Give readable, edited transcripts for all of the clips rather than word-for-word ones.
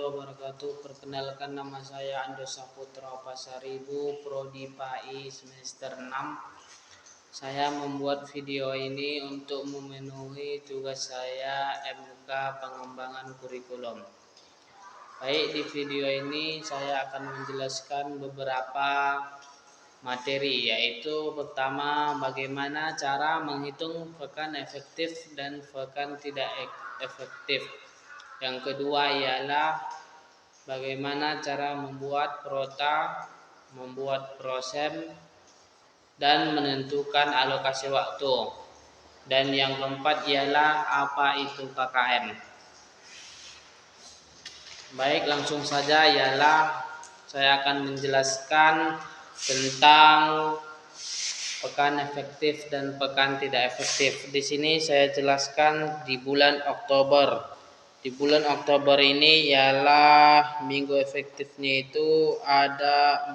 wabarakatuh. Perkenalkan, nama saya Ando Saputra Pasaribu, Prodi PAI semester 6. Saya membuat video ini untuk memenuhi tugas saya MK pengembangan kurikulum. Baik, di video ini saya akan menjelaskan beberapa materi, yaitu pertama, bagaimana cara menghitung pekan efektif dan pekan tidak efektif. Yang kedua ialah bagaimana cara membuat prota, membuat prosem, dan menentukan alokasi waktu. Dan yang keempat ialah apa itu KKM. Baik, langsung saja ialah saya akan menjelaskan tentang pekan efektif dan pekan tidak efektif. Di sini saya jelaskan di bulan Oktober. Di bulan Oktober ini ialah minggu efektifnya itu ada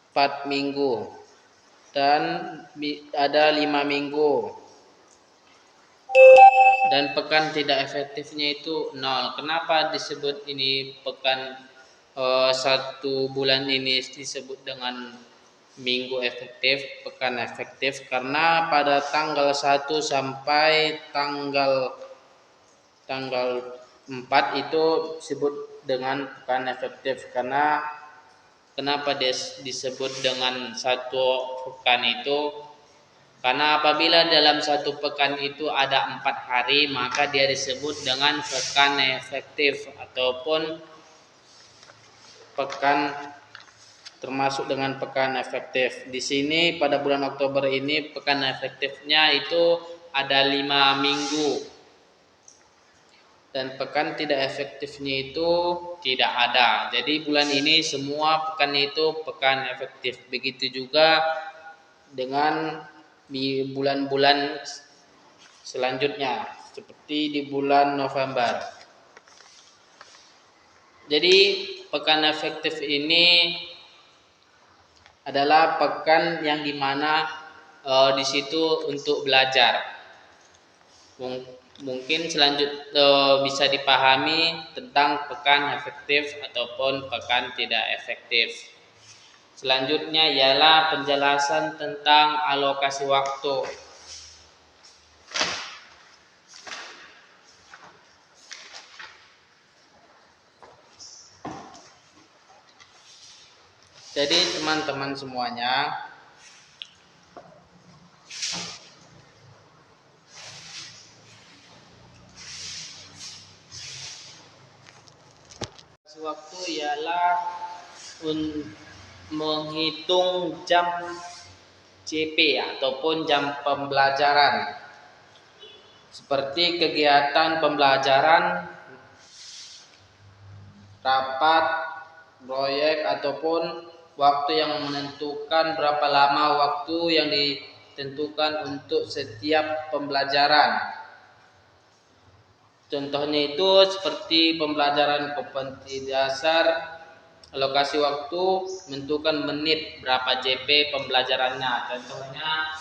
4 minggu dan ada 5 minggu. Dan pekan tidak efektifnya itu 0. Kenapa disebut ini pekan satu bulan ini disebut dengan minggu efektif, pekan efektif? Karena pada tanggal 1 sampai tanggal 4 itu disebut dengan pekan efektif. Karena kenapa disebut dengan satu pekan itu? Karena apabila dalam satu pekan itu ada 4 hari, maka dia disebut dengan pekan efektif ataupun pekan termasuk dengan pekan efektif. Di sini pada bulan Oktober ini pekan efektifnya itu ada 5 minggu. Dan pekan tidak efektifnya itu tidak ada. Jadi bulan ini semua pekan itu pekan efektif. Begitu juga dengan di bulan-bulan selanjutnya, seperti di bulan November. Jadi pekan efektif ini adalah pekan yang dimana di situ untuk belajar. Mungkin selanjutnya bisa dipahami tentang pekan efektif ataupun pekan tidak efektif. Selanjutnya ialah penjelasan tentang alokasi waktu. Jadi teman-teman semuanya, waktu ialah menghitung jam JP ataupun jam pembelajaran, seperti kegiatan pembelajaran, rapat, proyek, ataupun waktu yang menentukan berapa lama waktu yang ditentukan untuk setiap pembelajaran. Contohnya itu seperti pembelajaran kompetensi dasar, alokasi waktu, menentukan menit berapa JP pembelajarannya. Contohnya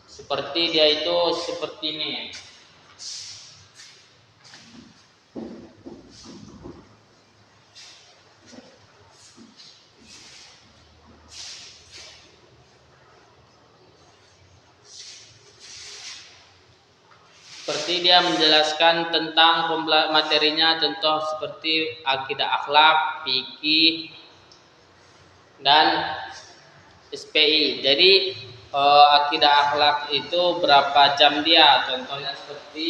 seperti dia itu seperti ini. Seperti dia menjelaskan tentang materinya, contoh seperti akidah akhlak, fikih, dan SPI. Jadi akidah akhlak itu berapa jam dia? Contohnya seperti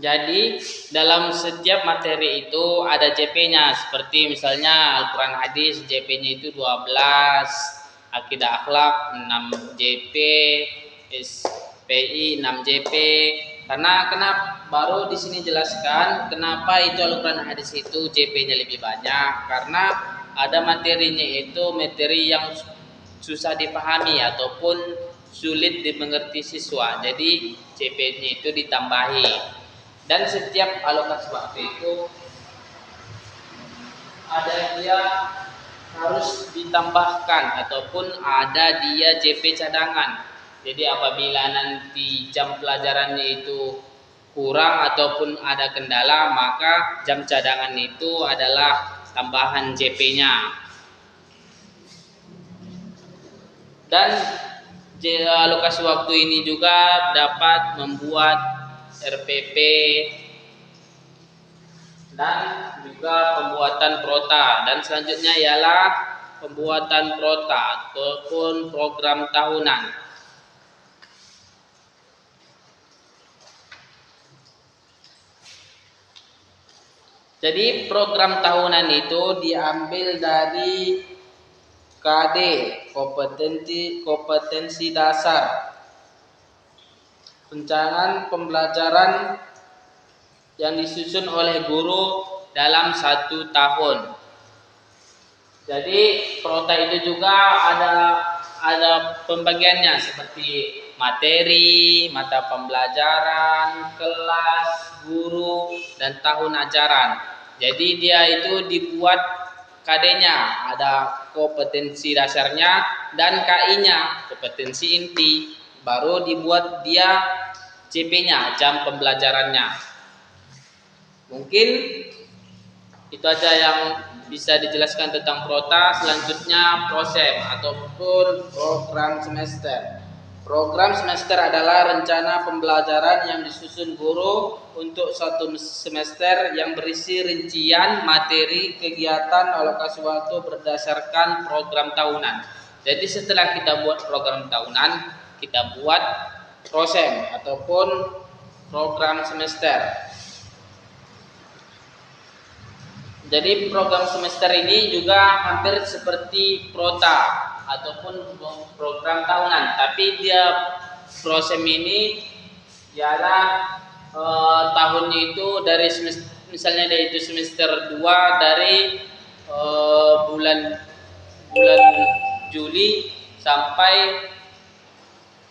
jadi dalam setiap materi itu ada JP-nya, seperti misalnya Al-Quran Hadis JP-nya itu 12, akidah akhlak 6 JP, SPI 6 JP, Karena kenapa baru di sini jelaskan kenapa itu Al-Quran hadis itu JP-nya lebih banyak, karena ada materinya itu materi yang susah dipahami ataupun sulit dimengerti siswa. Jadi JP-nya itu ditambahi. Dan setiap alokasi waktu itu ada dia harus ditambahkan ataupun ada dia JP cadangan. Jadi apabila nanti jam pelajarannya itu kurang ataupun ada kendala, maka jam cadangan itu adalah tambahan JP-nya. Dan alokasi waktu ini juga dapat membuat RPP dan juga pembuatan prota. Dan selanjutnya ialah pembuatan prota ataupun program tahunan. Jadi program tahunan itu diambil dari KD, kompetensi dasar, perencanaan pembelajaran yang disusun oleh guru dalam 1 tahun. Jadi prota itu juga ada pembagiannya seperti materi, mata pembelajaran, kelas, guru, dan tahun ajaran. Jadi dia itu dibuat KD-nya, ada kompetensi dasarnya dan KI-nya, kompetensi inti. Baru dibuat dia CP-nya, jam pembelajarannya. Mungkin itu aja yang bisa dijelaskan tentang prota. Selanjutnya prosem ataupun program semester. Program semester adalah rencana pembelajaran yang disusun guru untuk 1 semester yang berisi rincian materi, kegiatan, alokasi waktu berdasarkan program tahunan. Jadi setelah kita buat program tahunan, kita buat prosem ataupun program semester. Jadi program semester ini juga hampir seperti prota ataupun program tahunan, tapi dia prosem ini ialah tahunnya itu dari semester, misalnya dia itu semester 2 dari bulan Juli sampai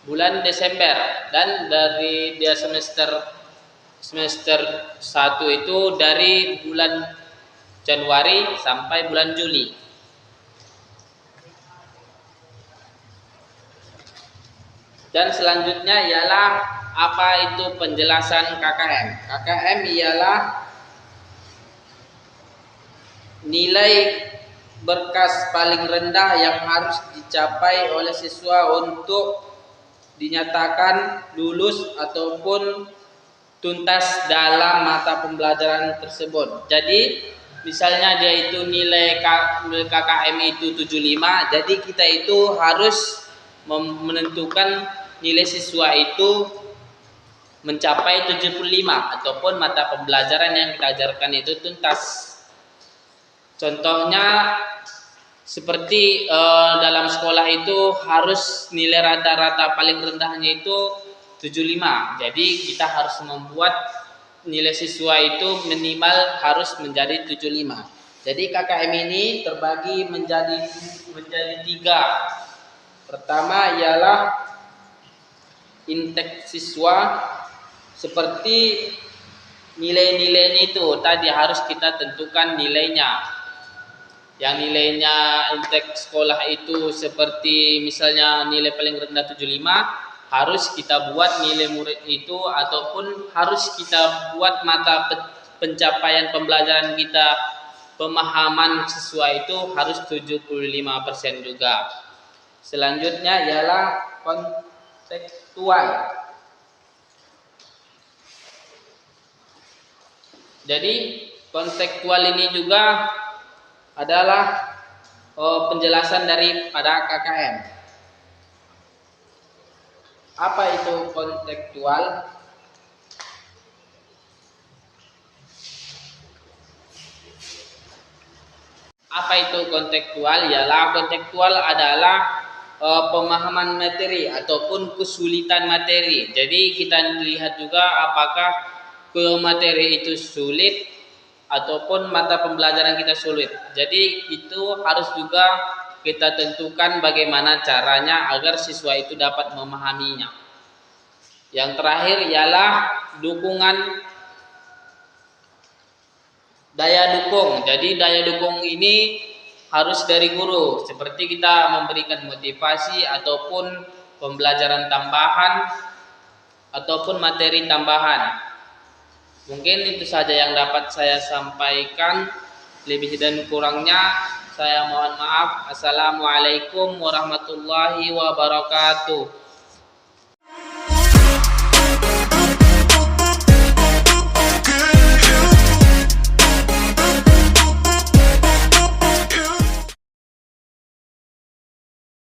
bulan Desember, dan dari dia semester 1 itu dari bulan Januari sampai bulan Juli. Dan selanjutnya ialah apa itu penjelasan KKM. KKM ialah nilai berkas paling rendah yang harus dicapai oleh siswa untuk dinyatakan lulus ataupun tuntas dalam mata pembelajaran tersebut. Jadi misalnya dia itu nilai KKM itu 75, jadi kita itu harus menentukan nilai siswa itu mencapai 75 ataupun mata pembelajaran yang kita ajarkan itu tuntas. Contohnya seperti dalam sekolah itu harus nilai rata-rata paling rendahnya itu 75. Jadi kita harus membuat nilai siswa itu minimal harus menjadi 75. Jadi KKM ini terbagi menjadi 3. Pertama ialah intake siswa, seperti nilai-nilainya itu tadi harus kita tentukan nilainya. Yang nilainya intake sekolah itu seperti misalnya nilai paling rendah 75, harus kita buat nilai murid itu ataupun harus kita buat mata pencapaian pembelajaran kita, pemahaman siswa itu harus 75% juga. Selanjutnya ialah kontekstual. Jadi kontekstual ini juga adalah penjelasan daripada KKM. Apa itu kontekstual? Apa itu kontekstual? Ialah kontekstual adalah pemahaman materi ataupun kesulitan materi. Jadi kita lihat juga apakah ke materi itu sulit ataupun mata pembelajaran kita sulit. Jadi itu harus juga kita tentukan bagaimana caranya agar siswa itu dapat memahaminya. Yang terakhir ialah dukungan daya dukung. Jadi daya dukung ini harus dari guru, seperti kita memberikan motivasi ataupun pembelajaran tambahan ataupun materi tambahan. Mungkin itu saja yang dapat saya sampaikan. Lebih dan kurangnya saya mohon maaf. Assalamualaikum warahmatullahi wabarakatuh.